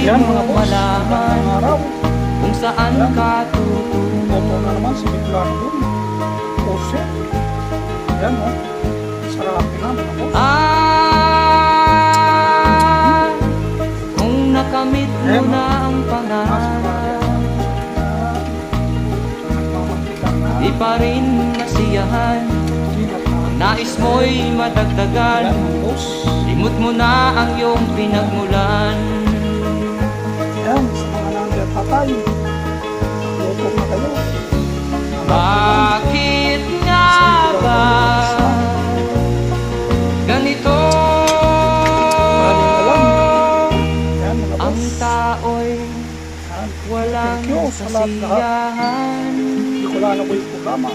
Yan mo mga boss, malaman magandang araw. kung saan Yan. ka tutungo. Ito na naman si Biglang dun. Ose. Yan o. Sarapin na mga boss. Kung nakamit mo Ayan, na ang pangarap, di pa rin masiyahan. Nais mo'y madagdagan, Yan mga boss. limot mo na ang iyong pinagmulan. Yan, sa mga nandiyan patay. Luto na kayo. Bakit nga ba ganito Yan mga ang boss. tao'y Yan. walang Thank you sa lahat. kasiyahan? Hindi ko lang na po yung programa.